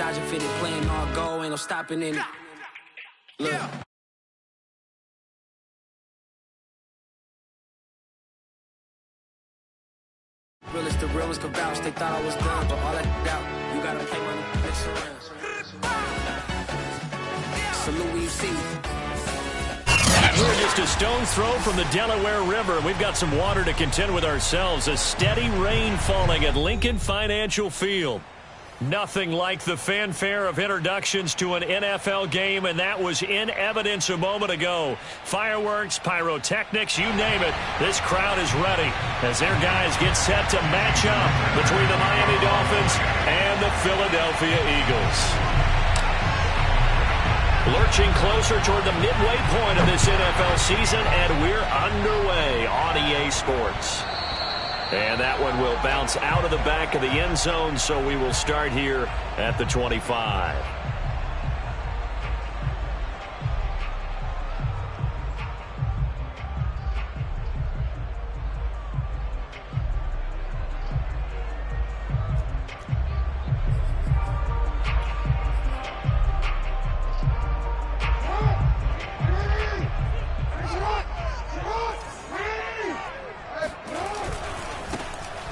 dodging, fitted, playing all go, ain't no stopping in it. Look. Yeah. Realest, the realest could vouch, they thought I was done, but all that doubt, you gotta play my next around. Salute UC. We're just a stone's throw from the Delaware River. We've got some water to contend with ourselves. A steady rain falling at Lincoln Financial Field. Nothing like the fanfare of introductions to an NFL game, and that was in evidence a moment ago. Fireworks, pyrotechnics, you name it. This crowd is ready as their guys get set to match up between the Miami Dolphins and the Philadelphia Eagles. Lurching closer toward the midway point of this NFL season, and we're underway on EA Sports. And that one will bounce out of the back of the end zone, so we will start here at the 25.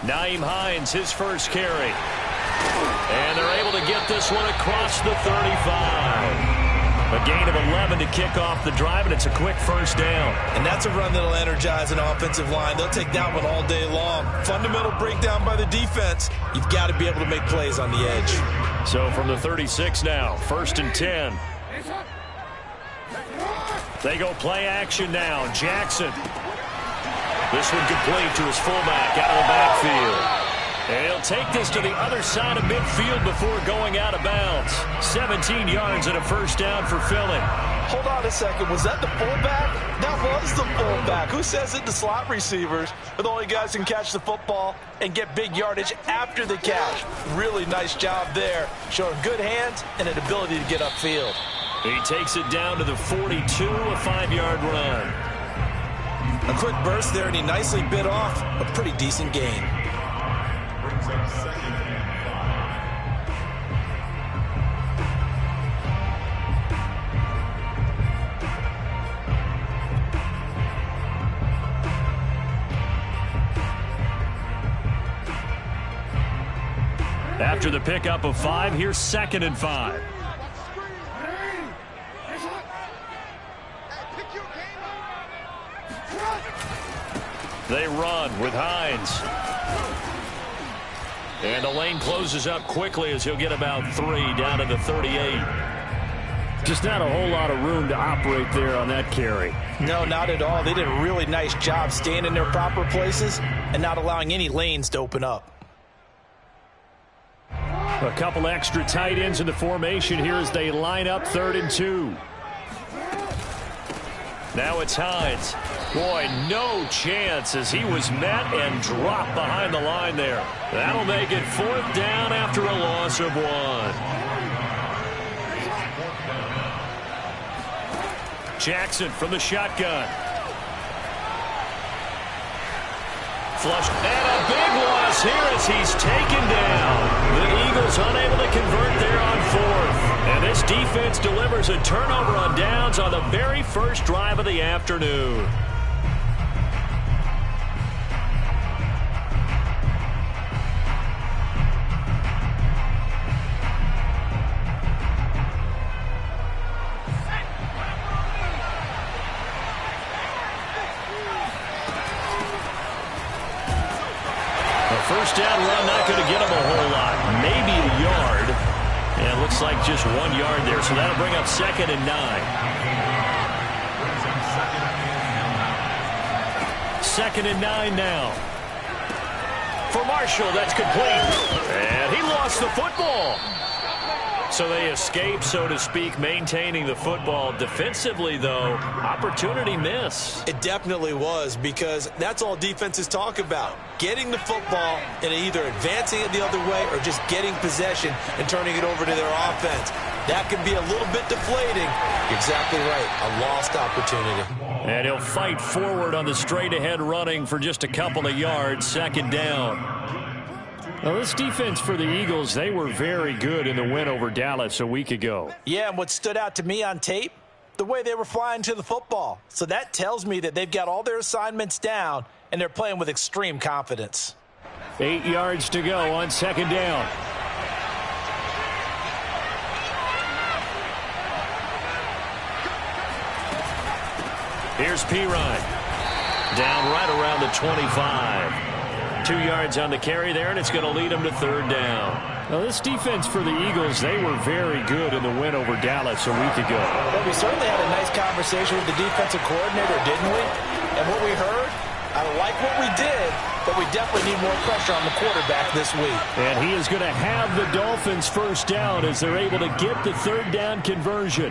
Nyheim Hines, his first carry. And they're able to get this one across the 35. A gain of 11 to kick off the drive, and it's a quick first down. And that's a run that'll energize an offensive line. They'll take that one all day long. Fundamental breakdown by the defense. You've got to be able to make plays on the edge. So from the 36 now, 1st and 10. They go play action now. Jackson. This one complete to his fullback out of the backfield. And he'll take this to the other side of midfield before going out of bounds. 17 yards and a first down for Philly. Hold on a second. Was that the fullback? That was the fullback. Who says it? The slot receivers are the only guys who can catch the football and get big yardage after the catch. Really nice job there. Showing good hands and an ability to get upfield. He takes it down to the 42, a 5-yard run. A quick burst there, and he nicely bit off a pretty decent gain. After the pickup of 5, here's 2nd and 5. They run with Hines. And the lane closes up quickly as he'll get about 3 down to the 38. Just not a whole lot of room to operate there on that carry. No, not at all. They did a really nice job staying in their proper places and not allowing any lanes to open up. A couple extra tight ends in the formation here as they line up 3rd and 2. Now it's Hines. Boy, no chance as he was met and dropped behind the line there. That'll make it 4th down after a loss of 1. Jackson from the shotgun. Flushed. And a big loss here as he's taken down. The Eagles unable to convert there on 4th. And this defense delivers a turnover on downs on the very first drive of the afternoon. First down run, not going to get him a whole lot. Maybe a yard. And it looks like just 1 yard there. So that'll bring up 2nd and 9. 2nd and 9 now. For Marshall, that's complete. And he lost the football. So they escape, so to speak, maintaining the football. Defensively, though, opportunity miss. It definitely was, because that's all defenses talk about. Getting the football and either advancing it the other way or just getting possession and turning it over to their offense. That can be a little bit deflating. Exactly right. A lost opportunity. And he'll fight forward on the straight-ahead running for just a couple of yards. 2nd down. Well, this defense for the Eagles, they were very good in the win over Dallas a week ago. Yeah, and what stood out to me on tape, the way they were flying to the football. So that tells me that they've got all their assignments down, and they're playing with extreme confidence. 8 yards to go on second down. Here's Pirine. Down right around the 25. 2 yards on the carry there, and it's going to lead them to third down. Now, this defense for the Eagles, they were very good in the win over Dallas a week ago. Well, we certainly had a nice conversation with the defensive coordinator, didn't we? And what we heard, I like what we did, but we definitely need more pressure on the quarterback this week. And he is going to have the Dolphins first down as they're able to get the third down conversion.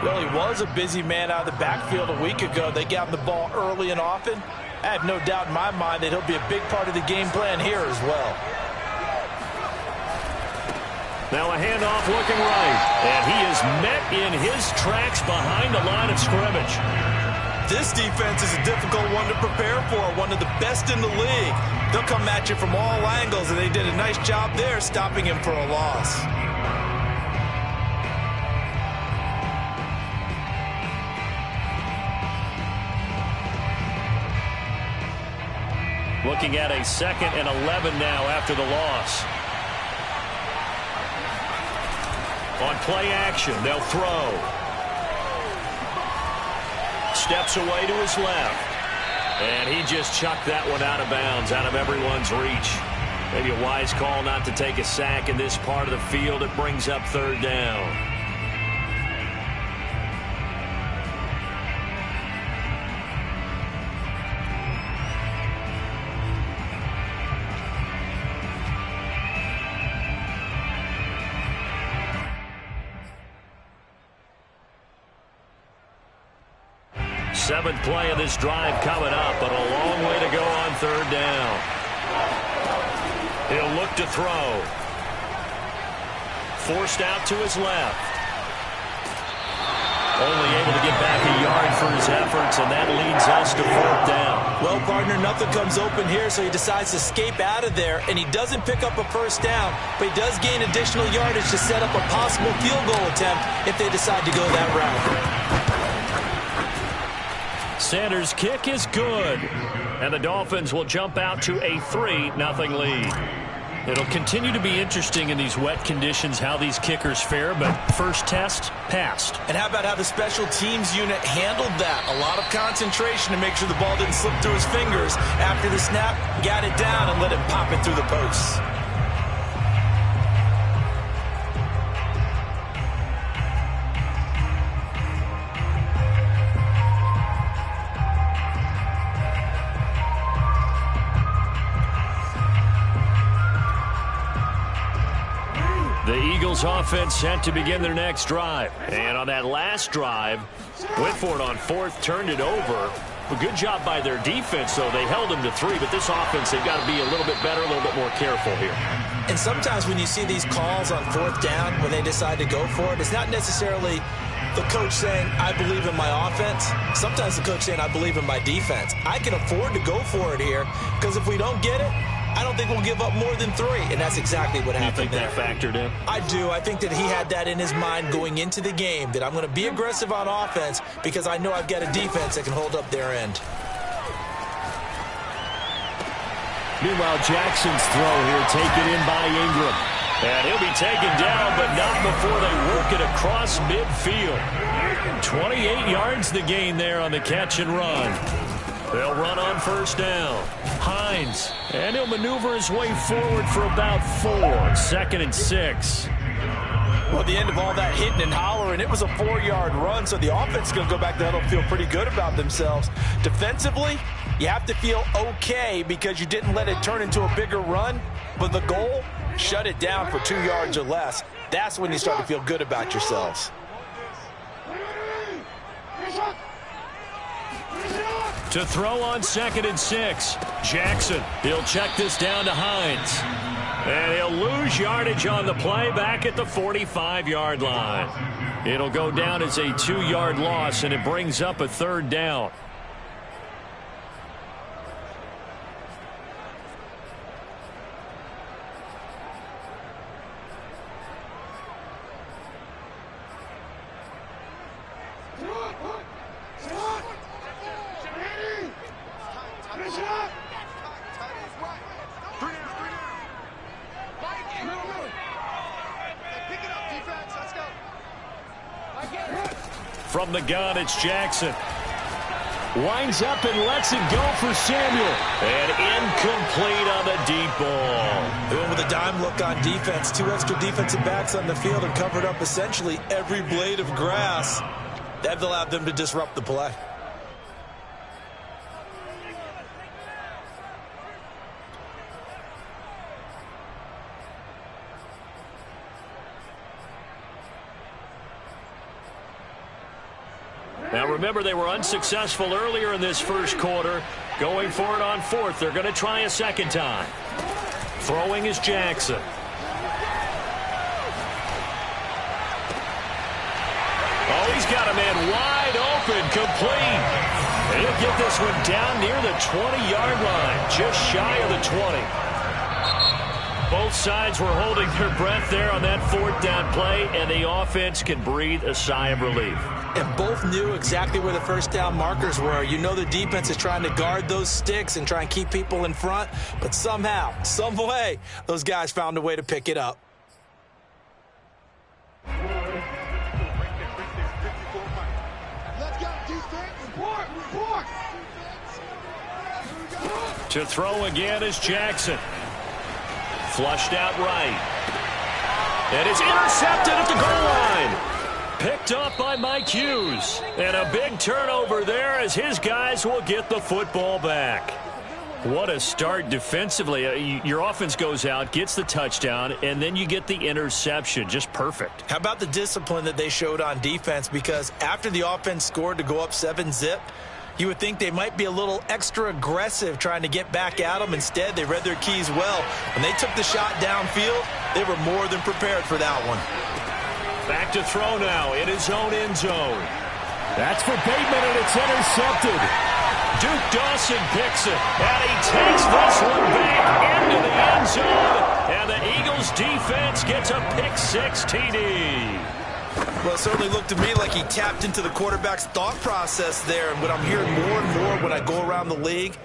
Well, he was a busy man out of the backfield a week ago. They got him the ball early and often. I have no doubt in my mind that he'll be a big part of the game plan here as well. Now a handoff looking right. And he is met in his tracks behind the line of scrimmage. This defense is a difficult one to prepare for, one of the best in the league. They'll come at you from all angles, and they did a nice job there stopping him for a loss. Looking at a 2nd and 11 now after the loss. On play action, they'll throw. Steps away to his left. And he just chucked that one out of bounds, out of everyone's reach. Maybe a wise call not to take a sack in this part of the field. It brings up third down. Seventh play of this drive coming up, but a long way to go on third down. He'll look to throw. Forced out to his left. Only able to get back a yard for his efforts, and that leads us to fourth down. Well, partner, nothing comes open here, so he decides to escape out of there, and he doesn't pick up a first down, but he does gain additional yardage to set up a possible field goal attempt if they decide to go that route. Sanders' kick is good, and the Dolphins will jump out to a 3-0 lead. It'll continue to be interesting in these wet conditions how these kickers fare, but first test, passed. And how about how the special teams unit handled that? A lot of concentration to make sure the ball didn't slip through his fingers. After the snap, got it down and let it pop it through the posts. The Eagles offense set to begin their next drive. And on that last drive, went for it on fourth, turned it over. A good job by their defense, though. They held them to 3, but this offense, they've got to be a little bit better, a little bit more careful here. And sometimes when you see these calls on fourth down, when they decide to go for it, it's not necessarily the coach saying, I believe in my offense. Sometimes the coach saying, I believe in my defense. I can afford to go for it here, because if we don't get it, I don't think we'll give up more than 3, and that's exactly what happened there. You think that factored in? I do. I think that he had that in his mind going into the game, that I'm going to be aggressive on offense because I know I've got a defense that can hold up their end. Meanwhile, Jackson's throw here taken in by Ingram. And he'll be taken down, but not before they work it across midfield. 28 yards the gain there on the catch and run. They'll run on first down. Hines, and he'll maneuver his way forward for about 4. 2nd and 6. Well, at the end of all that hitting and hollering, it was a 4-yard run, so the offense is going to go back there and feel pretty good about themselves. Defensively, you have to feel okay because you didn't let it turn into a bigger run, but the goal, shut it down for 2 yards or less. That's when you start to feel good about yourselves. To throw on 2nd and 6. Jackson, he'll check this down to Hines. And he'll lose yardage on the play back at the 45-yard line. It'll go down as a 2-yard loss, and it brings up a third down. From the gun, it's Jackson. Winds up and lets it go for Samuel. And incomplete on the deep ball. They went with a dime look on defense. 2 extra defensive backs on the field and covered up essentially every blade of grass. That allowed them to disrupt the play. Now remember, they were unsuccessful earlier in this first quarter. Going for it on 4th. They're going to try a second time. Throwing is Jackson. Oh, he's got a man wide open, complete. And he'll get this one down near the 20-yard line, just shy of the 20. Both sides were holding their breath there on that 4th down play, and the offense can breathe a sigh of relief. And both knew exactly where the first down markers were. You know the defense is trying to guard those sticks and try and keep people in front, but somehow, some way, those guys found a way to pick it up. To throw again is Jackson. Flushed out right. And it's intercepted at the goal line. Picked up by Mike Hughes. And a big turnover there as his guys will get the football back. What a start defensively. Your offense goes out, gets the touchdown, and then you get the interception. Just perfect. How about the discipline that they showed on defense? Because after the offense scored to go up 7-zip, you would think they might be a little extra aggressive trying to get back at them. Instead, they read their keys well. When they took the shot downfield, they were more than prepared for that one. Back to throw now in his own end zone. That's for Bateman, and it's intercepted. Duke Dawson picks it, and he takes this one back into the end zone. And the Eagles defense gets a pick-6 TD. Well, it certainly looked to me like he tapped into the quarterback's thought process there. And what I'm hearing more and more when I go around the league,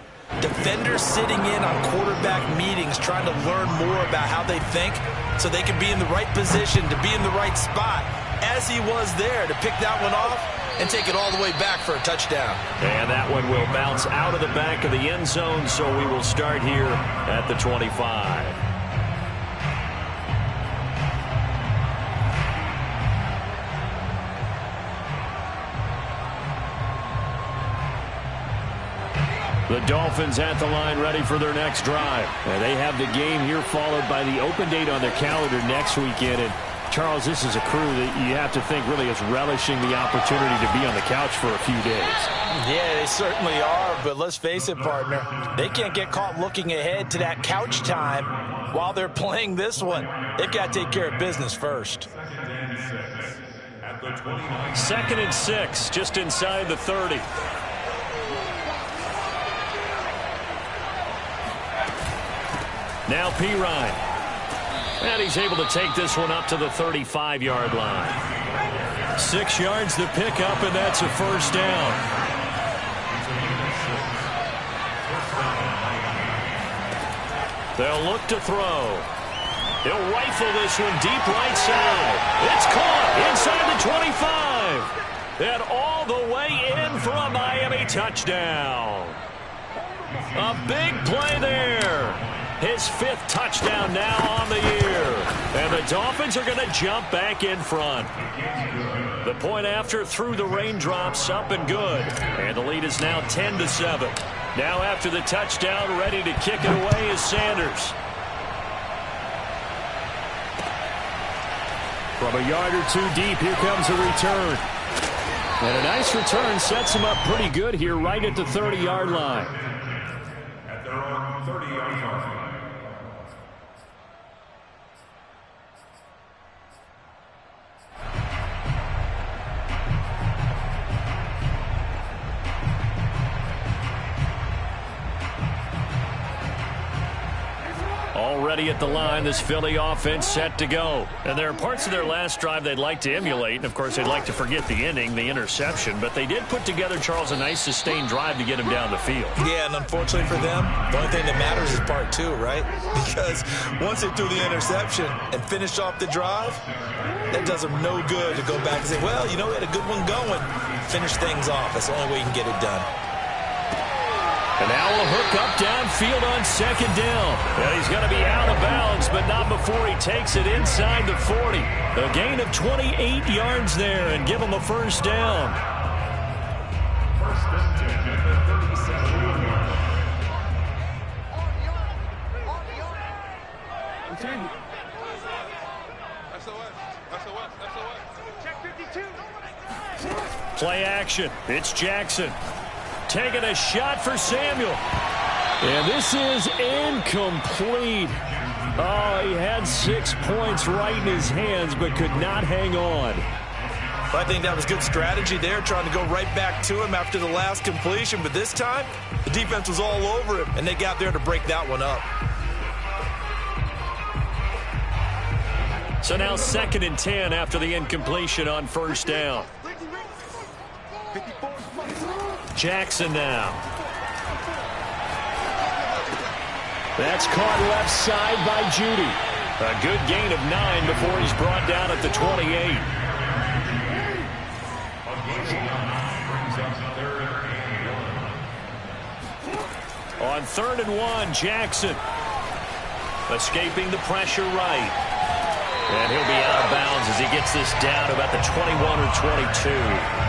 defenders sitting in on quarterback meetings trying to learn more about how they think so they can be in the right position to be in the right spot, as he was there to pick that one off and take it all the way back for a touchdown. And that one will bounce out of the back of the end zone, so we will start here at the 25. The Dolphins at the line ready for their next drive. And they have the game here followed by the open date on their calendar next weekend. And Charles, this is a crew that you have to think really is relishing the opportunity to be on the couch for a few days. Yeah, they certainly are, but let's face it, partner. They can't get caught looking ahead to that couch time while they're playing this one. They've got to take care of business first. 2nd and 6, just inside the 30. Now Pirine. And he's able to take this one up to the 35-yard line. 6 yards to pick up, and that's a first down. They'll look to throw. He'll rifle this one deep right side. It's caught inside the 25. And all the way in for a Miami touchdown. A big play there. His 5th touchdown now on the year. And the Dolphins are going to jump back in front. The point after through the raindrops, up and good. And the lead is now 10-7. Now after the touchdown, ready to kick it away is Sanders. From a yard or two deep, here comes a return. And a nice return sets him up pretty good here right at the 30-yard line. At their own 30-yard line. Already ready at the line. This Philly offense set to go. And there are parts of their last drive they'd like to emulate. And, of course, they'd like to forget the inning, the interception. But they did put together, Charles, a nice sustained drive to get him down the field. Yeah, and unfortunately for them, the only thing that matters is part two, right? Because once they threw the interception and finished off the drive, that does them no good to go back and say, well, you know, we had a good one going. Finish things off. That's the only way you can get it done. And now a hook up downfield on second down. And he's going to be out of bounds, but not before he takes it inside the 40. A gain of 28 yards there and give him a first down. Play action. It's Jackson. Taking a shot for Samuel. And this is incomplete. Oh, he had 6 points right in his hands, but could not hang on. I think that was good strategy there, trying to go right back to him after the last completion. But this time, the defense was all over him, and they got there to break that one up. So now 2nd and 10 after the incompletion on first down. Jackson now. That's caught left side by Judy. A good gain of 9 before he's brought down at the 28. On 3rd and 1, Jackson. Escaping the pressure right. And he'll be out of bounds as he gets this down about the 21 or 22.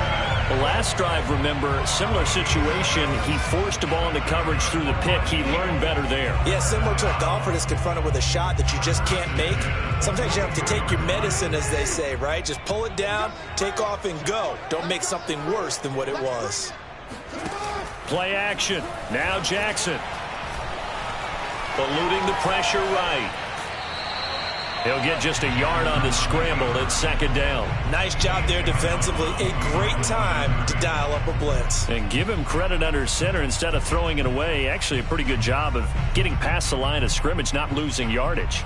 The last drive, remember, similar situation. He forced a ball into coverage through the pick. He learned better there. Yeah, similar to a golfer that's confronted with a shot that you just can't make. Sometimes you have to take your medicine, as they say, right? Just pull it down, take off, and go. Don't make something worse than what it was. Play action. Now Jackson. Eluding the pressure right. He'll get just a yard on the scramble at 2nd down. Nice job there defensively. A great time to dial up a blitz. And give him credit under center instead of throwing it away. Actually a pretty good job of getting past the line of scrimmage, not losing yardage.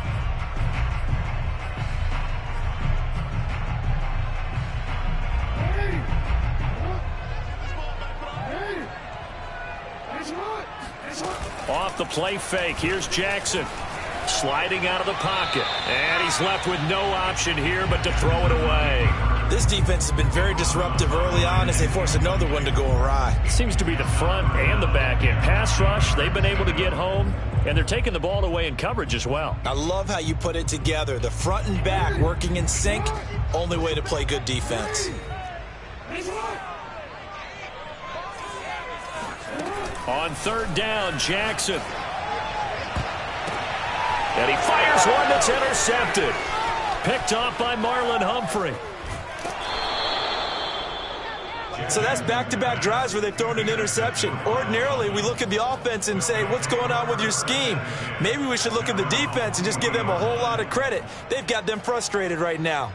Off the play fake. Here's Jackson. Sliding out of the pocket. And he's left with no option here but to throw it away. This defense has been very disruptive early on as they force another one to go awry. It seems to be the front and the back end. Pass rush, they've been able to get home, and they're taking the ball away in coverage as well. I love how you put it together. The front and back working in sync. Only way to play good defense. On 3rd down, Jackson. And he fires one that's intercepted. Picked off by Marlon Humphrey. So that's back-to-back drives where they've thrown an interception. Ordinarily, we look at the offense and say, what's going on with your scheme? Maybe we should look at the defense and just give them a whole lot of credit. They've got them frustrated right now.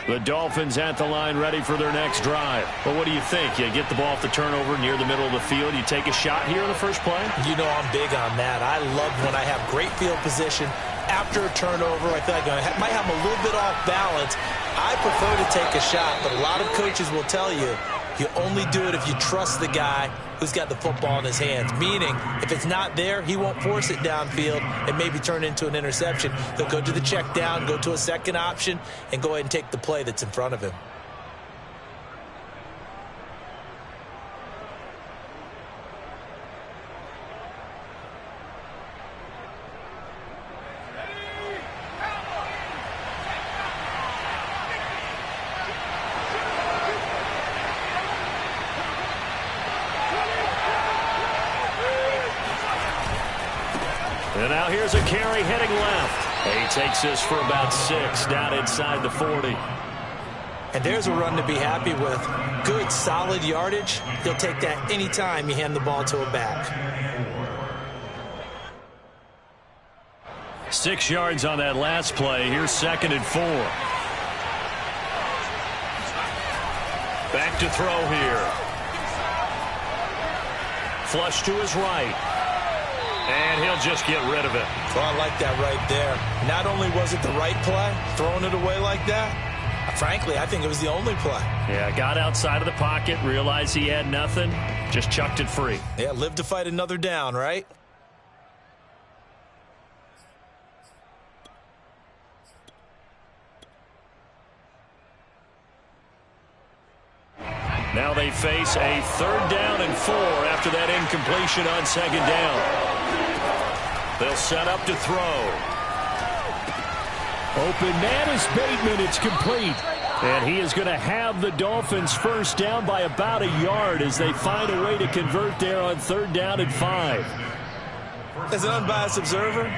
The Dolphins at the line ready for their next drive. Well, what do you think? You get the ball off the turnover near the middle of the field. You take a shot here in the first play? You know I'm big on that. I love when I have great field position after a turnover. I feel like I might have a little bit off balance. I prefer to take a shot, but a lot of coaches will tell you, you only do it if you trust the guy who's got the football in his hands. Meaning, if it's not there, he won't force it downfield and maybe turn into an interception. He'll go to the check down, go to a second option, and go ahead and take the play that's in front of him. And now here's a carry heading left. He takes this for about 6 down inside the 40. And there's a run to be happy with. Good, solid yardage. He'll take that anytime you hand the ball to a back. 6 yards on that last play. Here's 2nd and 4. Back to throw here. flush to his right. And he'll just get rid of it. Well, I like that right there. Not only was it the right play, throwing it away like that, frankly, I think it was the only play. Yeah, got outside of the pocket, realized he had nothing, just chucked it free. Yeah, live to fight another down, right? Now they face a 3rd down and 4 after that incompletion on 2nd down. They'll set up to throw. Open man is Bateman. It's complete. And he is going to have the Dolphins first down by about a yard as they find a way to convert there on 3rd down and 5. As an unbiased observer,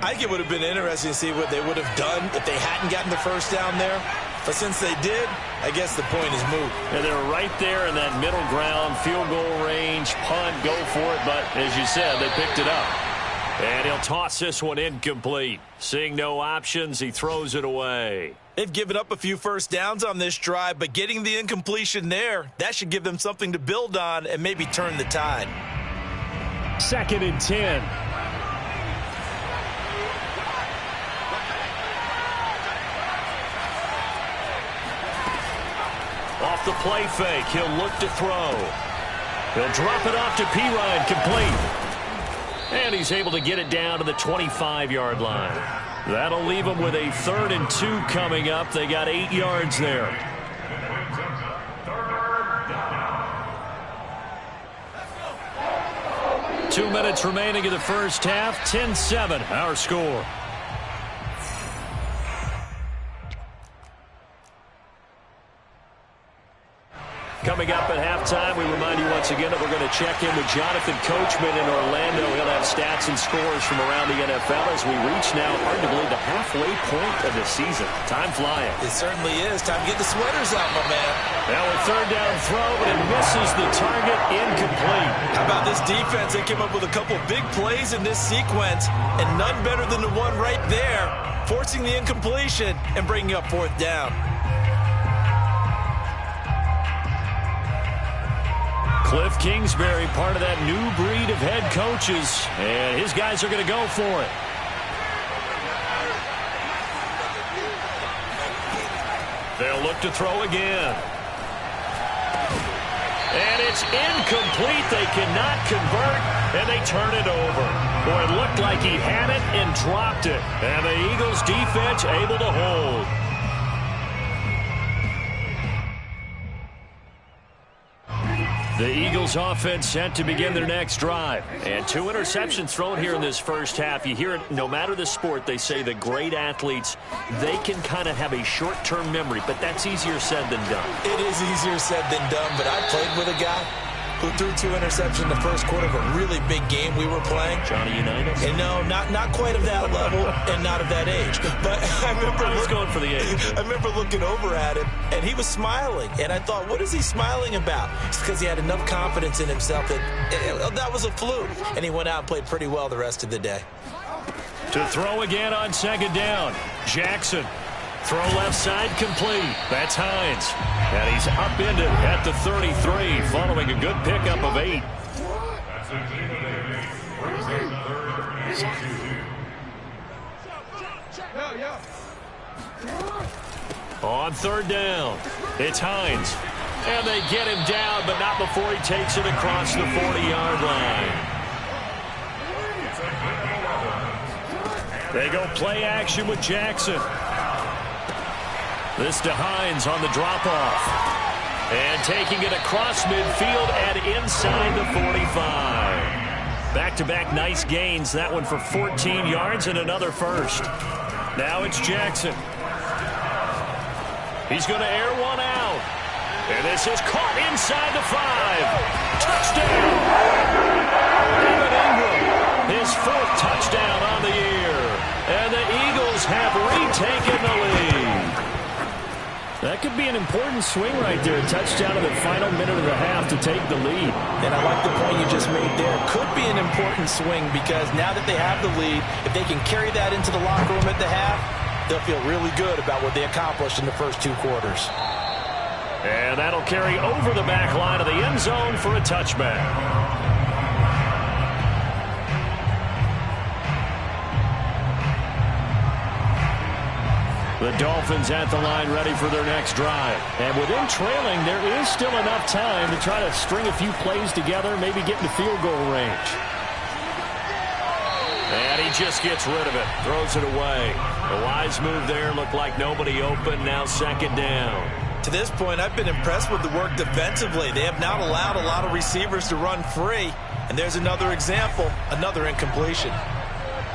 I think it would have been interesting to see what they would have done if they hadn't gotten the first down there. But since they did, I guess the point is moot. And they're right there in that middle ground, field goal range, punt, go for it. But as you said, they picked it up. And he'll toss this one incomplete. Seeing no options, he throws it away. They've given up a few first downs on this drive, but getting the incompletion there, that should give them something to build on and maybe turn the tide. 2nd and 10. Off the play fake, he'll look to throw. He'll drop it off to Pirine, complete. And he's able to get it down to the 25-yard line. That'll leave them with a 3rd and 2 coming up. They got 8 yards there. 2 minutes remaining in the first half. 10-7, our score. Coming up at halftime, we remind you once again that we're going to check in with Jonathan Coachman in Orlando. He'll have stats and scores from around the NFL as we reach now, hard to believe, the halfway point of the season. Time flying. It certainly is. Time to get the sweaters out, my man. Now a 3rd down throw, but it misses the target, incomplete. How about this defense? They came up with a couple of big plays in this sequence, and none better than the one right there, forcing the incompletion and bringing up 4th down. Cliff Kingsbury, part of that new breed of head coaches, and his guys are going to go for it. They'll look to throw again. And it's incomplete. They cannot convert, and they turn it over. Boy, it looked like he had it and dropped it. And the Eagles defense able to hold. The Eagles offense set to begin their next drive. And 2 interceptions thrown here in this first half. You hear it, no matter the sport, they say the great athletes, they can kind of have a short-term memory, but that's easier said than done. It is easier said than done, but I played with a guy who threw 2 interceptions in the first quarter of a really big game we were playing. Johnny Unitas? And no, not quite of that level and not of that age. But I remember going for the age. I remember looking over at him, and he was smiling. And I thought, what is he smiling about? It's because he had enough confidence in himself that was a fluke. And he went out and played pretty well the rest of the day. To throw again on 2nd down. Jackson. Throw left side complete. That's Hines. And he's upended at the 33 following a good pickup of 8. On 3rd down, it's Hines. And they get him down, but not before he takes it across the 40-yard line. They go play action with Jackson. This to Hines on the drop-off. And taking it across midfield and inside the 45. Back-to-back nice gains. That one for 14 yards and another first. Now it's Jackson. He's going to air one out. And this is caught inside the 5. Touchdown! David Ingram, his 4th touchdown on the year. And the Eagles have retaken the lead. That could be an important swing right there. A touchdown in the final minute of the half to take the lead. And I like the point you just made there. Could be an important swing because now that they have the lead, if they can carry that into the locker room at the half, they'll feel really good about what they accomplished in the first 2 quarters. And that'll carry over the back line of the end zone for a touchback. The Dolphins at the line ready for their next drive. And within trailing, there is still enough time to try to string a few plays together, maybe get into field goal range. And he just gets rid of it, throws it away. A wise move there, looked like nobody open, now second down. To this point, I've been impressed with the work defensively. They have not allowed a lot of receivers to run free. And there's another example, another incompletion.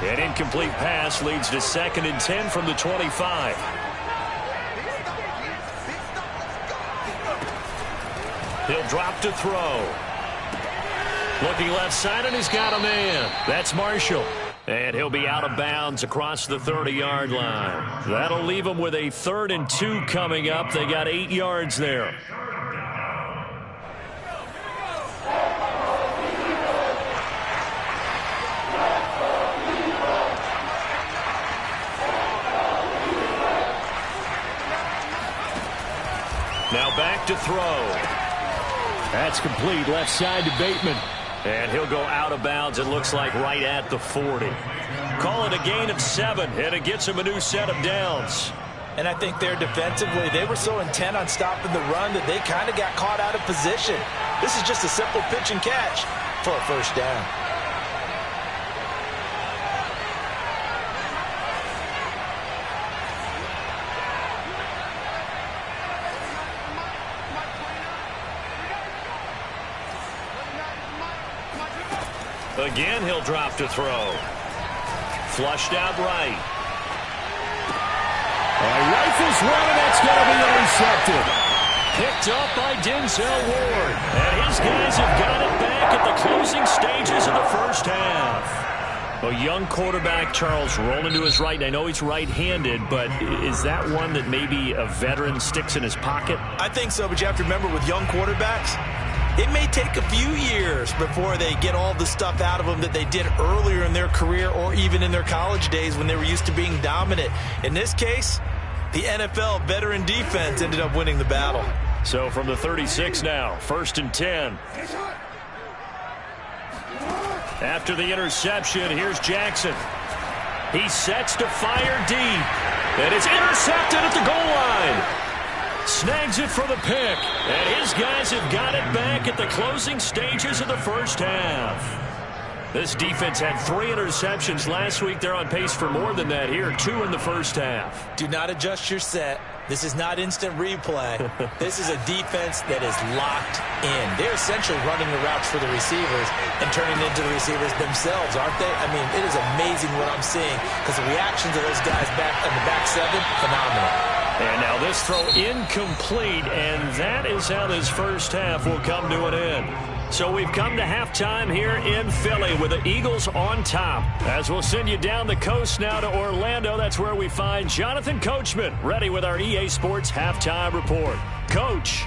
An incomplete pass leads to 2nd and 10 from the 25. He'll drop to throw. Looking left side, and he's got a man. That's Marshall. And he'll be out of bounds across the 30-yard line. That'll leave him with a 3rd and 2 coming up. They got 8 yards there. Now back to throw. That's complete, left side to Bateman. And he'll go out of bounds, it looks like, right at the 40. Call it a gain of 7, and it gets him a new set of downs. And I think there defensively, they were so intent on stopping the run that they kind of got caught out of position. This is just a simple pitch and catch for a first down. Again, he'll drop to throw. Flushed out right. Rifles one, and that's going to be intercepted. Picked up by Denzel Ward. And his guys have got it back at the closing stages of the first half. A young quarterback, Charles, rolling to his right. And I know he's right-handed, but is that one that maybe a veteran sticks in his pocket? I think so, but you have to remember with young quarterbacks, it may take a few years before they get all the stuff out of them that they did earlier in their career or even in their college days when they were used to being dominant. In this case, the NFL veteran defense ended up winning the battle. So from the 36 now, 1st and 10. After the interception, here's Jackson. He sets to fire deep. And it's intercepted at the goal line. Snags it for the pick. And his guys have got it back at the closing stages of the first half. This defense had 3 interceptions last week. They're on pace for more than that here. 2 in the first half. Do not adjust your set. This is not instant replay. This is a defense that is locked in. They're essentially running the routes for the receivers and turning into the receivers themselves, aren't they? I mean, it is amazing what I'm seeing because the reactions of those guys back in the back 7, phenomenal. And now this throw incomplete, and that is how this first half will come to an end. So we've come to halftime here in Philly with the Eagles on top. As we'll send you down the coast now to Orlando, that's where we find Jonathan Coachman, ready with our EA Sports Halftime Report. Coach.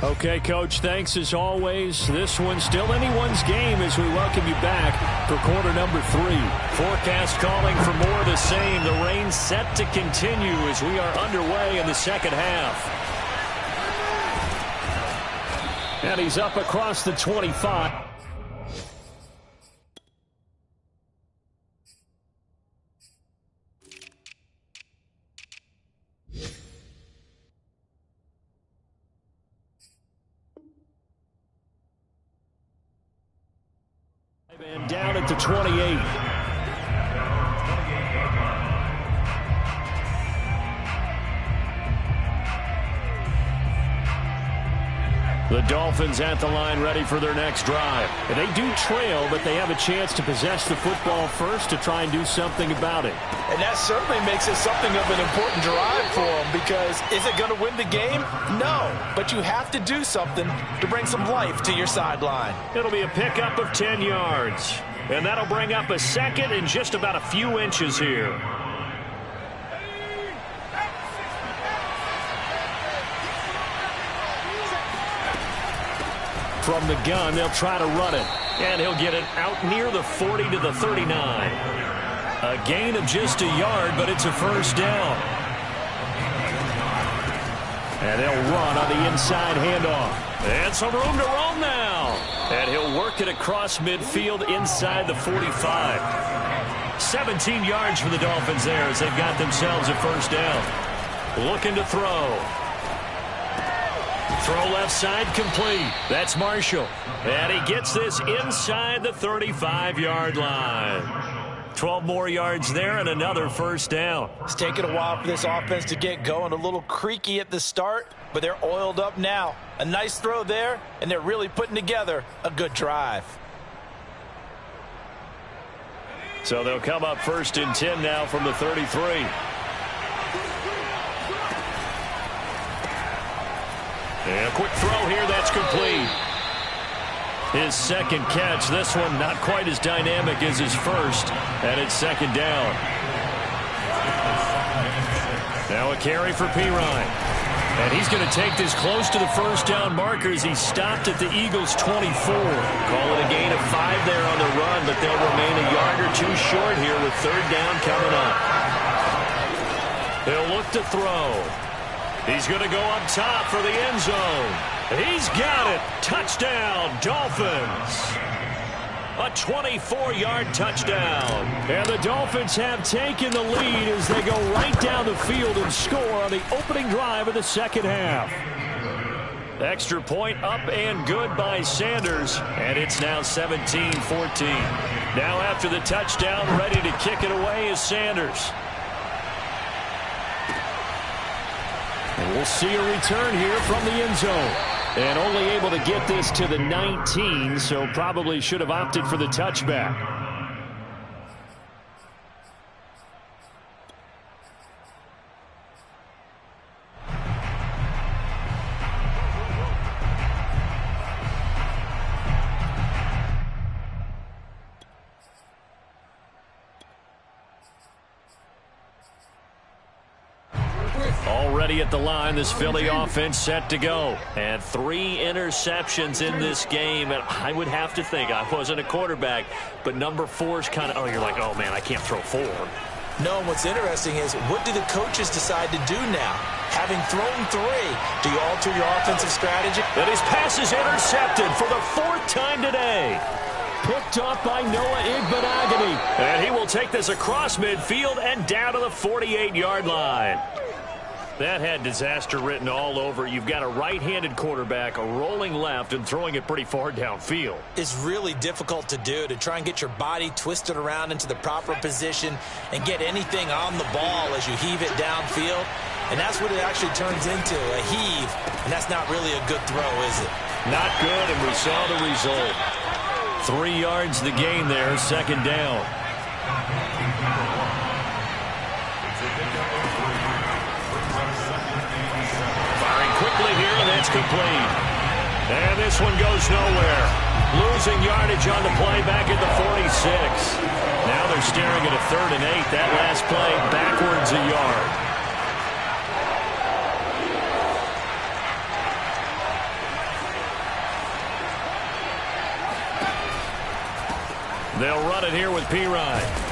Okay, Coach, thanks as always. This one's still anyone's game as we welcome you back for quarter number 3. Forecast calling for more of the same. The rain set to continue as we are underway in the second half. And he's up across the 25. And down at the 28. The Dolphins at the line ready for their next drive. And they do trail, but they have a chance to possess the football first to try and do something about it. And that certainly makes it something of an important drive for them because is it going to win the game? No, but you have to do something to bring some life to your sideline. It'll be a pickup of 10 yards. And that'll bring up a second in just about a few inches here. From the gun, they'll try to run it. And he'll get it out near the 40 to the 39. A gain of just a yard, but it's a first down. And they'll run on the inside handoff. And some room to roam now. And he'll work it across midfield inside the 45. 17 yards for the Dolphins there as they've got themselves a first down. Looking to throw. Throw left side complete. That's Marshall. And he gets this inside the 35-yard line. 12 more yards there and another first down. It's taken a while for this offense to get going. A little creaky at the start, but they're oiled up now. A nice throw there, and they're really putting together a good drive. So they'll come up 1st and 10 now from the 33. And a quick throw here, that's complete. His second catch, this one not quite as dynamic as his first, and it's 2nd down. Now a carry for Pirine. And he's going to take this close to the first down marker as he stopped at the Eagles' 24. Call it a gain of 5 there on the run, but they'll remain a yard or two short here with 3rd down coming up. He'll look to throw. He's going to go up top for the end zone. He's got it. Touchdown, Dolphins. A 24-yard touchdown. And the Dolphins have taken the lead as they go right down the field and score on the opening drive of the second half. Extra point up and good by Sanders. And it's now 17-14. Now after the touchdown, ready to kick it away is Sanders. And we'll see a return here from the end zone. And only able to get this to the 19, so probably should have opted for the touchback. Already at the line, this Philly offense set to go. And 3 interceptions in this game. And I would have to think, I wasn't a quarterback, but number 4 is kind of, you're like, oh, man, I can't throw 4. No, and what's interesting is, what do the coaches decide to do now? Having thrown 3, do you alter your offensive strategy? And his pass is intercepted for the 4th time today. Picked off by Noah Igbenogany. And he will take this across midfield and down to the 48-yard line. That had disaster written all over. You've got a right-handed quarterback rolling left and throwing it pretty far downfield. It's really difficult to do, to try and get your body twisted around into the proper position and get anything on the ball as you heave it downfield. And that's what it actually turns into, a heave. And that's not really a good throw, is it? Not good, and we saw the result. 3 yards the gain there, 2nd down. Quickly here, and that's complete. And this one goes nowhere. Losing yardage on the play back at the 46. Now they're staring at a 3rd and 8. That last play backwards a yard. They'll run it here with Pirine.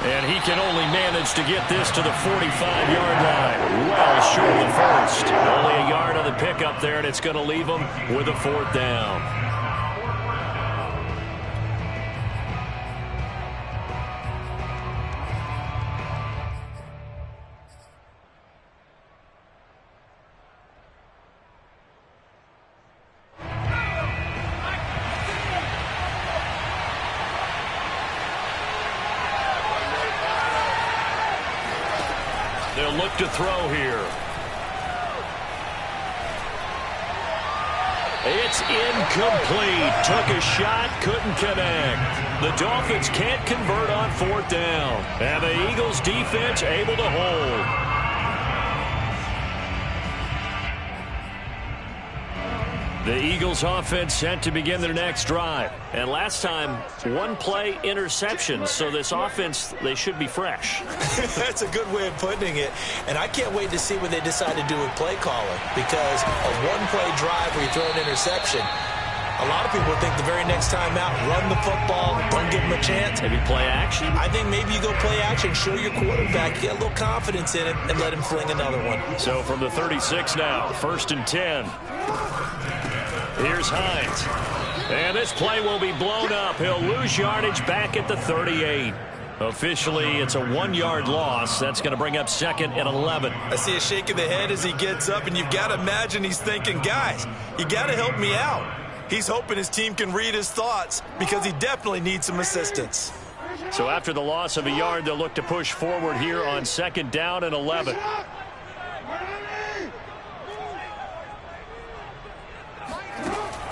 And he can only manage to get this to the 45-yard line. Well short of the first. Only a yard on the pickup there, and it's going to leave him with a 4th down. They'll look to throw here. It's incomplete. Took a shot, couldn't connect. The Dolphins can't convert on 4th down. And the Eagles defense able to hold. The Eagles offense set to begin their next drive. And last time, 1-play interception. So this offense, they should be fresh. That's a good way of putting it. And I can't wait to see what they decide to do with play calling. Because a 1-play drive where you throw an interception, a lot of people think the very next time out, run the football, don't give them a chance. Maybe play action? I think maybe you go play action, show your quarterback, get a little confidence in it, and let him fling another one. So from the 36 now, 1st and 10. Here's Hines. And this play will be blown up. He'll lose yardage back at the 38. Officially, it's a 1-yard loss. That's going to bring up 2nd and 11. I see a shake of the head as he gets up, and you've got to imagine he's thinking, guys, you got to help me out. He's hoping his team can read his thoughts because he definitely needs some assistance. So after the loss of a yard, they'll look to push forward here on 2nd down and 11.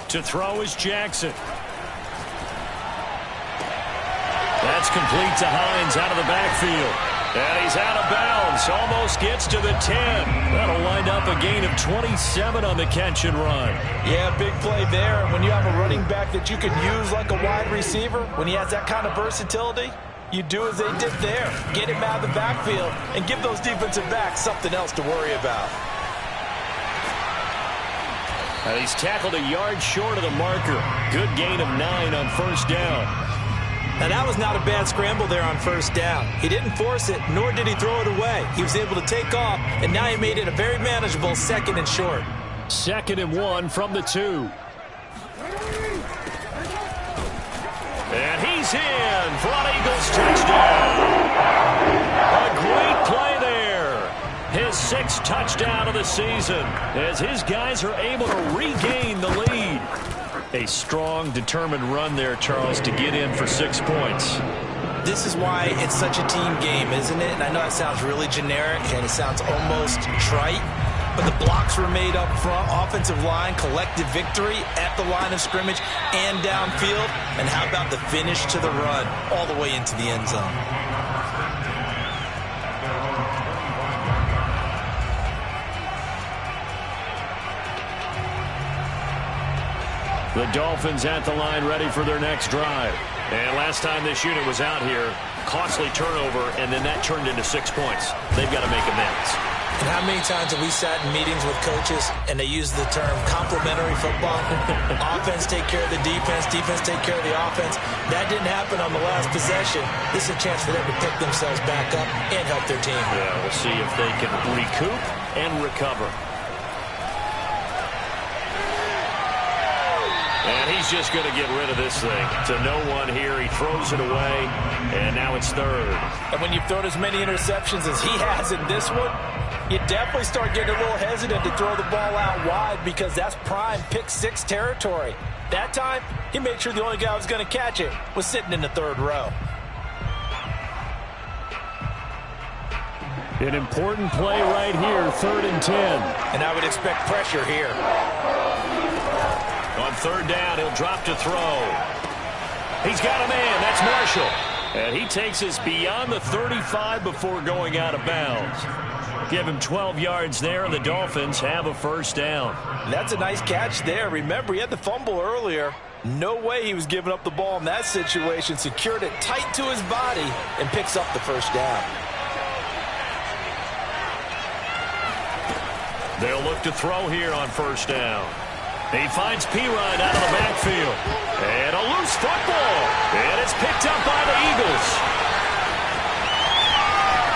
To throw is Jackson. That's complete to Hines out of the backfield. And he's out of bounds. Almost gets to the 10. That'll wind up a gain of 27 on the catch and run. Yeah, big play there. And when you have a running back that you can use like a wide receiver, when he has that kind of versatility, you do as they did there. Get him out of the backfield and give those defensive backs something else to worry about. And he's tackled a yard short of the marker. Good gain of 9 on 1st down. Now, that was not a bad scramble there on 1st down. He didn't force it, nor did he throw it away. He was able to take off, and now he made it a very manageable 2nd and short. 2nd and 1 from the 2. And he's in for an Eagles touchdown. A great play there. His 6th touchdown of the season as his guys are able to regain the lead. A strong, determined run there, Charles, to get in for 6 points. This is why it's such a team game, isn't it? And I know it sounds really generic and it sounds almost trite, but the blocks were made up front, offensive line, collective victory at the line of scrimmage and downfield. And how about the finish to the run all the way into the end zone? The Dolphins at the line ready for their next drive. And last time this unit was out here, costly turnover, and then that turned into 6 points. They've got to make amends. And how many times have we sat in meetings with coaches and they use the term complementary football? Offense take care of the defense, defense take care of the offense. That didn't happen on the last possession. This is a chance for them to pick themselves back up and help their team. Yeah, we'll see if they can recoup and recover. And he's just going to get rid of this thing. To no one here. He throws it away, and now it's 3rd. And when you've thrown as many interceptions as he has in this one, you definitely start getting a little hesitant to throw the ball out wide because that's prime pick 6 territory. That time, he made sure the only guy who was going to catch it was sitting in the 3rd row. An important play right here, 3rd and 10. And I would expect pressure here. On 3rd down, he'll drop to throw. He's got a man. That's Marshall. And he takes us beyond the 35 before going out of bounds. Give him 12 yards there, and the Dolphins have a 1st down. That's a nice catch there. Remember, he had the fumble earlier. No way he was giving up the ball in that situation. Secured it tight to his body and picks up the 1st down. They'll look to throw here on 1st down. He finds Pirine out of the backfield. And a loose football. And it's picked up by the Eagles.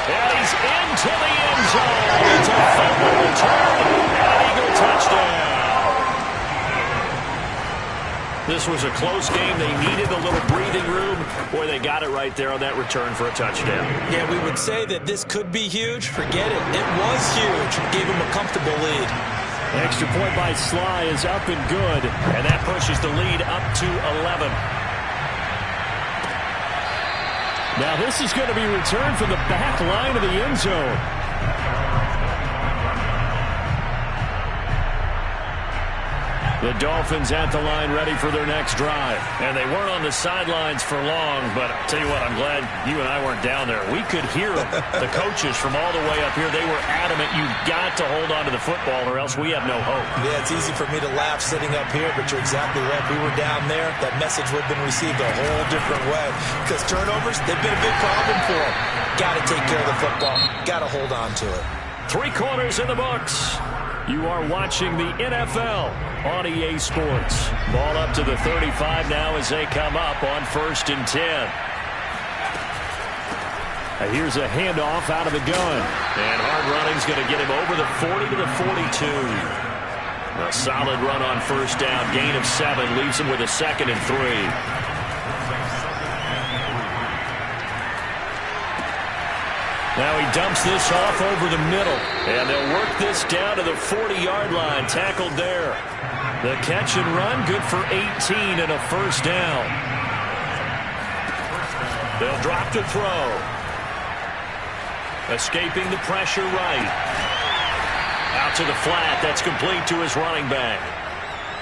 And he's into the end zone. It's a fumble return and an Eagle touchdown. This was a close game. They needed a little breathing room. Boy, they got it right there on that return for a touchdown. Yeah, we would say that this could be huge. Forget it. It was huge. Gave him a comfortable lead. Extra point by Sly is up and good, and that pushes the lead up to 11. Now this is going to be returned from the back line of the end zone. The Dolphins at the line ready for their next drive. And they weren't on the sidelines for long, but I'll tell you what, I'm glad you and I weren't down there. We could hear them. The coaches from all the way up here, they were adamant, you've got to hold on to the football or else we have no hope. Yeah, it's easy for me to laugh sitting up here, but you're exactly right. If we were down there, that message would have been received a whole different way. Because turnovers, they've been a big problem for them. Got to take care of the football. Got to hold on to it. 3 quarters in the books. You are watching the NFL on EA Sports. Ball up to the 35 now as they come up on 1st and 10. Now here's a handoff out of the gun. And hard running's going to get him over the 40 to the 42. A solid run on 1st down. Gain of 7 leaves him with a 2nd and 3. Now he dumps this off over the middle, and they'll work this down to the 40-yard line, tackled there. The catch and run, good for 18 and a first down. They'll drop to throw. Escaping the pressure right. Out to the flat, that's complete to his running back.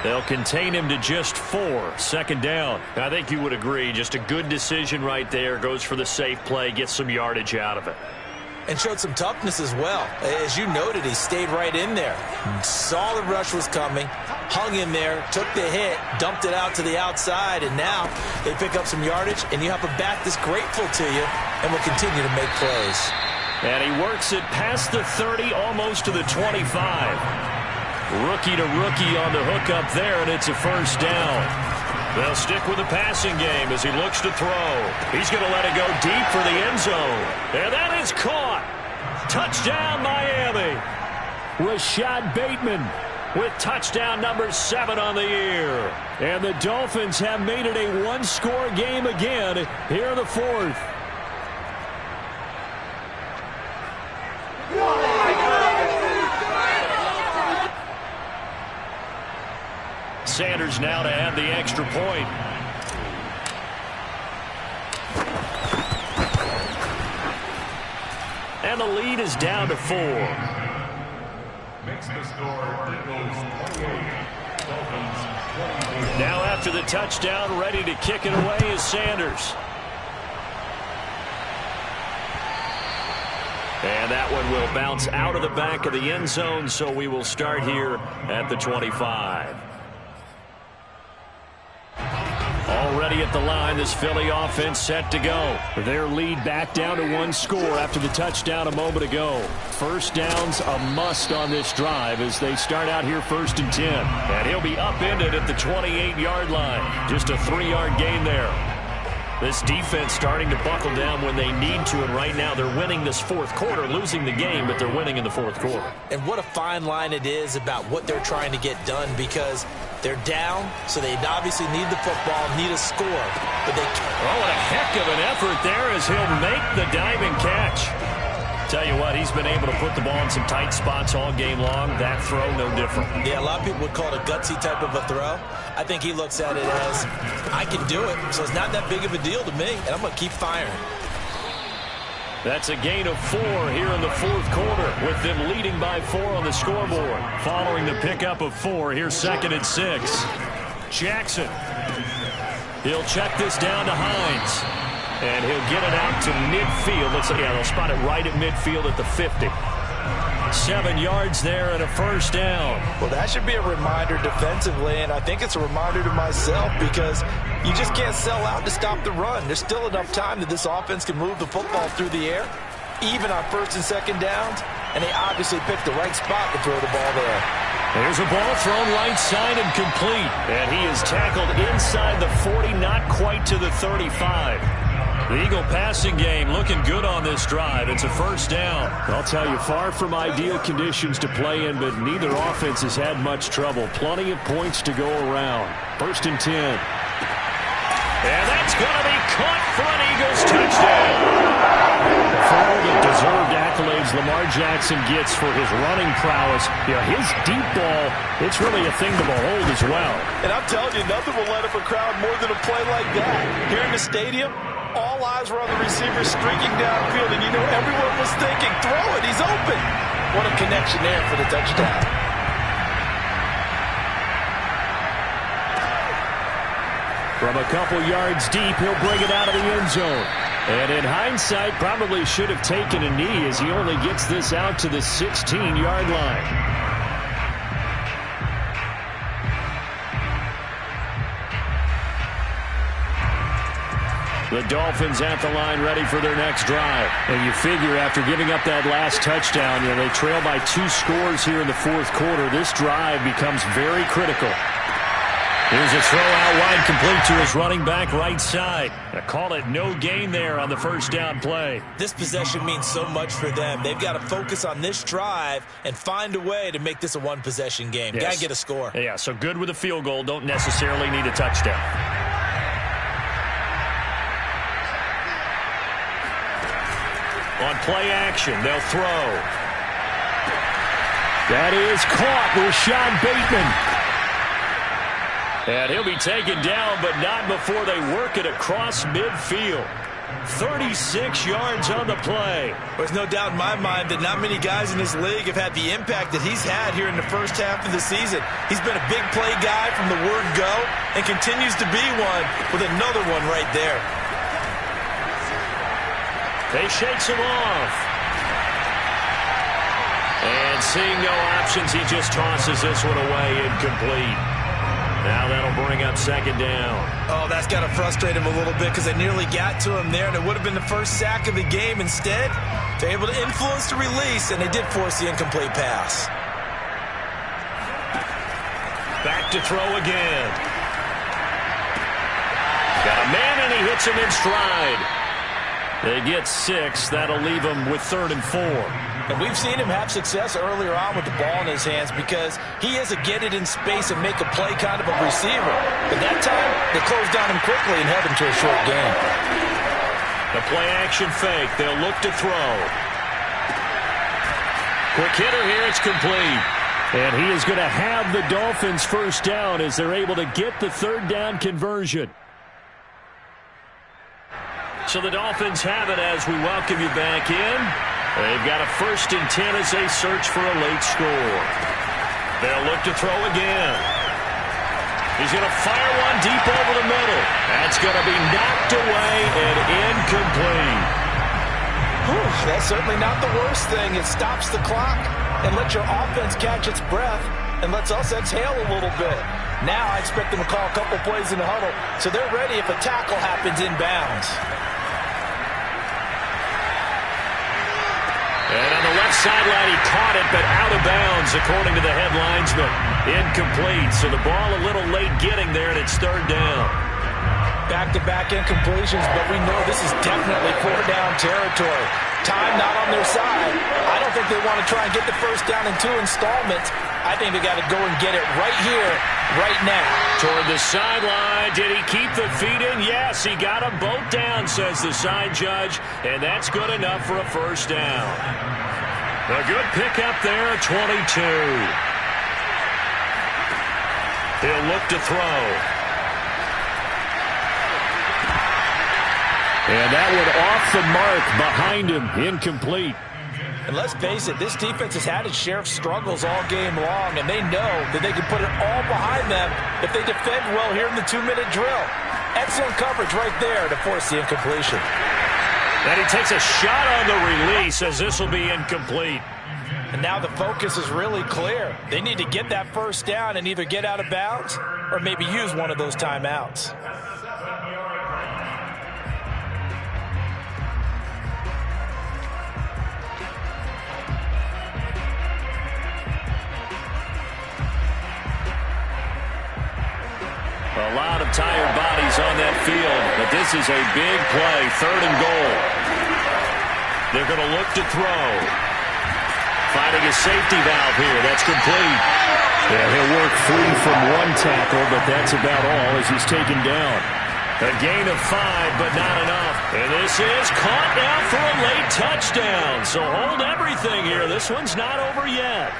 They'll contain him to just 4, second down. I think you would agree, just a good decision right there. Goes for the safe play, gets some yardage out of it. And showed some toughness as well. As you noted, he stayed right in there. Saw the rush was coming, hung in there, took the hit, dumped it out to the outside, and now they pick up some yardage, and you have a back that's grateful to you and will continue to make plays. And he works it past the 30, almost to the 25. Rookie to rookie on the hook up there, and it's a first down. They'll stick with the passing game as he looks to throw. He's going to let it go deep for the end zone. And that is caught. Touchdown, Miami. Rashad Bateman with touchdown number 7 on the year. And the Dolphins have made it a one-score game again here in the 4th. Sanders now to add the extra point. And the lead is down to 4. Makes the score Eagles 28, Dolphins 28. Now after the touchdown, ready to kick it away is Sanders. And that one will bounce out of the back of the end zone, so we will start here at the 25. Already at the line, this Philly offense set to go. Their lead back down to 1 score after the touchdown a moment ago. First down's a must on this drive as they start out here 1st and 10. And he'll be upended at the 28-yard line. Just a 3-yard gain there. This defense starting to buckle down when they need to, and right now they're winning this 4th quarter, losing the game, but they're winning in the 4th quarter. And what a fine line it is about what they're trying to get done, because they're down, so they obviously need the football, need a score. But they what a heck of an effort there as he'll make the diving catch. Tell you what, he's been able to put the ball in some tight spots all game long. That throw, no different. Yeah, a lot of people would call it a gutsy type of a throw. I think he looks at it as, I can do it, so it's not that big of a deal to me, and I'm going to keep firing. That's a gain of 4 here in the 4th quarter, with them leading by 4 on the scoreboard. Following the pickup of 4, here's 2nd and 6. Jackson. He'll check this down to Hines. And he'll get it out to midfield. They'll spot it right at midfield at the 50. 7 yards there and a first down. Well, that should be a reminder defensively, and I think it's a reminder to myself, because you just can't sell out to stop the run. There's still enough time that this offense can move the football through the air, even on 1st and 2nd downs, and they obviously picked the right spot to throw the ball there. There's a ball thrown right side and complete, and he is tackled inside the 40, not quite to the 35. The Eagle passing game looking good on this drive. It's a first down. I'll tell you, far from ideal conditions to play in, but neither offense has had much trouble. Plenty of points to go around. 1st and 10. And that's going to be caught for an Eagles touchdown. For all the deserved accolades Lamar Jackson gets for his running prowess, his deep ball, it's really a thing to behold as well. And I'm telling you, nothing will light up a crowd more than a play like that. Here in the stadium, all eyes were on the receiver streaking downfield, and everyone was thinking, throw it, he's open. What a connection there for the touchdown. From a couple yards deep, he'll bring it out of the end zone. And in hindsight, probably should have taken a knee as he only gets this out to the 16-yard line. The Dolphins at the line ready for their next drive. And you figure after giving up that last touchdown, they trail by 2 scores here in the 4th quarter. This drive becomes very critical. Here's a throw out wide, complete to his running back right side. I call it no gain there on the first down play. This possession means so much for them. They've got to focus on this drive and find a way to make this a one-possession game. Yes. Got to get a score. Yeah, so good with a field goal. Don't necessarily need a touchdown. On play action, they'll throw. That is caught with Sean Bateman. And he'll be taken down, but not before they work it across midfield. 36 yards on the play. There's no doubt in my mind that not many guys in this league have had the impact that he's had here in the first half of the season. He's been a big play guy from the word go and continues to be one with another one right there. They shakes him off. And seeing no options, he just tosses this one away, incomplete. Now that'll bring up second down. Oh, that's got to frustrate him a little bit because they nearly got to him there, and it would have been the first sack of the game. Instead, they're able to influence the release, and they did force the incomplete pass. Back to throw again. Got a man, and he hits him in stride. They get 6. That'll leave them with 3rd and 4. And we've seen him have success earlier on with the ball in his hands because he is a get it in space and make a play kind of a receiver. But that time, they closed on him quickly and held him to a short gain. The play action fake. They'll look to throw. Quick hitter here. It's complete. And he is going to have the Dolphins first down as they're able to get the 3rd down conversion. So the Dolphins have it as we welcome you back in. They've got a 1st and 10 as they search for a late score. They'll look to throw again. He's going to fire one deep over the middle. That's going to be knocked away and incomplete. Whew, that's certainly not the worst thing. It stops the clock and lets your offense catch its breath and lets us exhale a little bit. Now I expect them to call a couple plays in the huddle so they're ready if a tackle happens inbounds. And on the left sideline, he caught it, but out of bounds, according to the head linesman. Incomplete, so the ball a little late getting there, and it's 3rd down. Back-to-back incompletions, but we know this is definitely 4th-down territory. Time not on their side. I don't think they want to try and get the first down in 2 installments. I think they got to go and get it right here, right now. Toward the sideline. Did he keep the feet in? Yes, he got them both down, says the side judge, and that's good enough for a first down. A good pickup there, 22. He'll look to throw. And that one off the mark behind him, incomplete. And let's face it, this defense has had its share of struggles all game long, and they know that they can put it all behind them if they defend well here in the 2-minute drill. Excellent coverage right there to force the incompletion. And he takes a shot on the release as this will be incomplete. And now the focus is really clear. They need to get that first down and either get out of bounds or maybe use one of those timeouts. A lot of tired bodies on that field, but this is a big play, 3rd and goal. They're going to look to throw. Finding a safety valve here. That's complete. Yeah, he'll work free from one tackle, but that's about all as he's taken down. A gain of 5, but not enough. And this is caught now for a late touchdown. So hold everything here. This one's not over yet.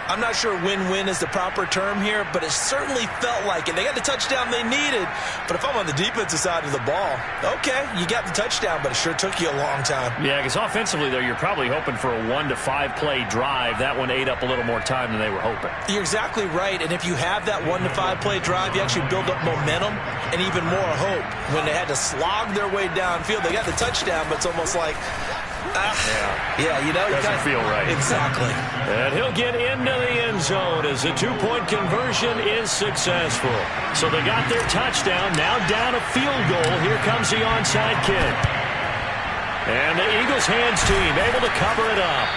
I'm not sure win-win is the proper term here, but it certainly felt like it. They got the touchdown they needed, but if I'm on the defensive side of the ball, okay, you got the touchdown, but it sure took you a long time. Yeah, because offensively, though, you're probably hoping for a 1 to 5 play drive. That one ate up a little more time than they were hoping. You're exactly right, and if you have that 1 to 5 play drive, you actually build up momentum and even more hope. When they had to slog their way downfield, they got the touchdown, but it's almost like, yeah, you know, doesn't feel right. Exactly. And he'll get into the end zone as the 2-point conversion is successful. So they got their touchdown, now down a field goal. Here comes the onside kick. And the Eagles hands team able to cover it up.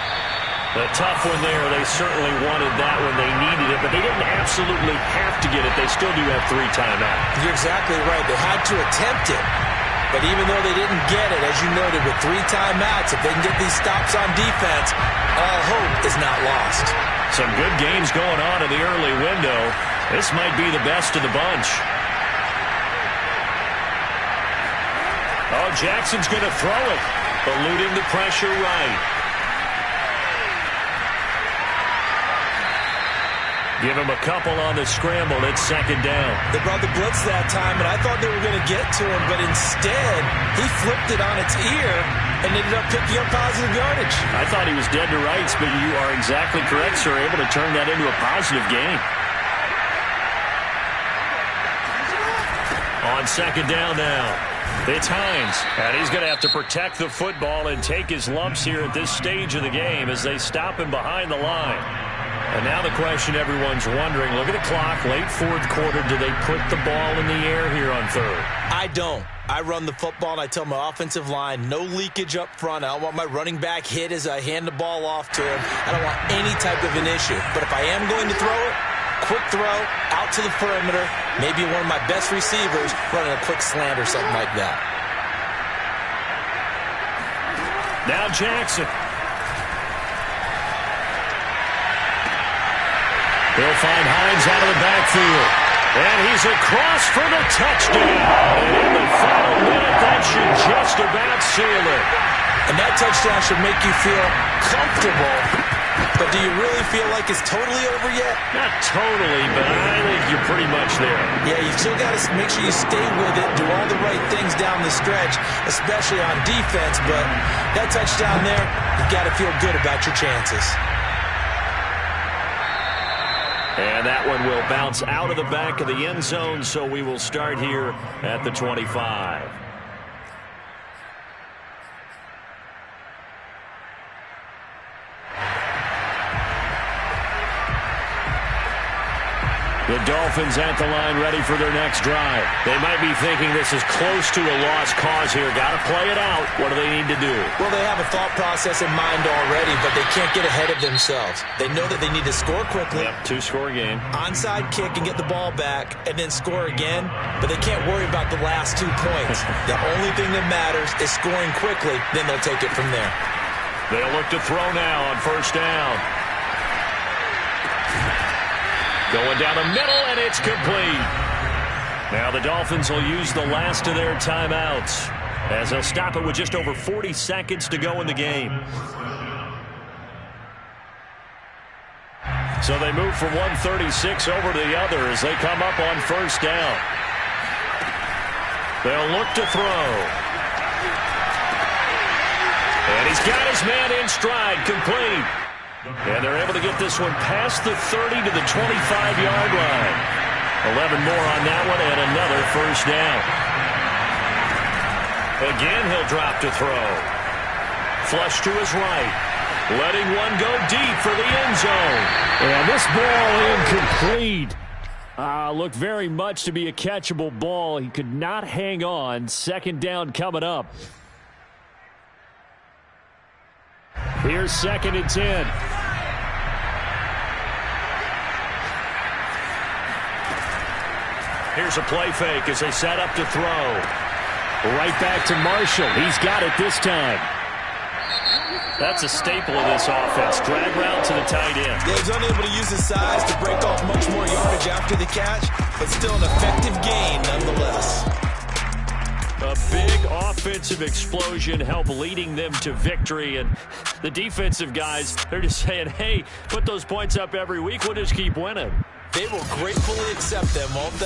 The tough one there. They certainly wanted that when they needed it, but they didn't absolutely have to get it. They still do have 3 timeouts. You're exactly right. They had to attempt it. But even though they didn't get it, as you noted, with 3 timeouts, if they can get these stops on defense, all hope is not lost. Some good games going on in the early window. This might be the best of the bunch. Oh, Jackson's going to throw it. Eluding the pressure right. Give him a couple on the scramble. It's second down. They brought the blitz that time, and I thought they were going to get to him, but instead, he flipped it on its ear and ended up picking up positive yardage. I thought he was dead to rights, but you are exactly correct, sir. Able to turn that into a positive gain. On second down now, it's Hines. And he's going to have to protect the football and take his lumps here at this stage of the game as they stop him behind the line. And now the question everyone's wondering, look at the clock, late fourth quarter, do they put the ball in the air here on third? I don't. I run the football, and I tell my offensive line, no leakage up front. I don't want my running back hit as I hand the ball off to him. I don't want any type of an issue. But if I am going to throw it, quick throw, out to the perimeter, maybe one of my best receivers running a quick slant or something like that. Now Jackson. He'll find Hines out of the backfield. And he's across for the touchdown. And in the final minute, that should just about seal it. And that touchdown should make you feel comfortable. But do you really feel like it's totally over yet? Not totally, but I think you're pretty much there. Yeah, you still got to make sure you stay with it, do all the right things down the stretch, especially on defense. But that touchdown there, you've got to feel good about your chances. And that one will bounce out of the back of the end zone, so we will start here at the 25. The Dolphins at the line ready for their next drive. They might be thinking this is close to a lost cause here. Got to play it out. What do they need to do? Well, they have a thought process in mind already, but they can't get ahead of themselves. They know that they need to score quickly. Yep, two-score game. Onside kick and get the ball back and then score again, but they can't worry about the last 2 points. The only thing that matters is scoring quickly, then they'll take it from there. They'll look to throw now on first down. Going down the middle, and it's complete. Now the Dolphins will use the last of their timeouts as they'll stop it with just over 40 seconds to go in the game. So they move from 136 over to the other as they come up on first down. They'll look to throw. And he's got his man in stride, complete. And they're able to get this one past the 30 to the 25-yard line. 11 more on that one and another first down. Again, he'll drop to throw. Flush to his right. Letting one go deep for the end zone. And this ball incomplete. Looked very much to be a catchable ball. He could not hang on. Second down coming up. Here's second and 10. Here's a play fake as they set up to throw. Right back to Marshall. He's got it this time. That's a staple of this offense. Drag route to the tight end. Yeah, he's unable to use his size to break off much more yardage after the catch, but still an effective gain nonetheless. A big offensive explosion helped leading them to victory. And the defensive guys, they're just saying, hey, put those points up every week. We'll just keep winning. They will gratefully accept them, won't they?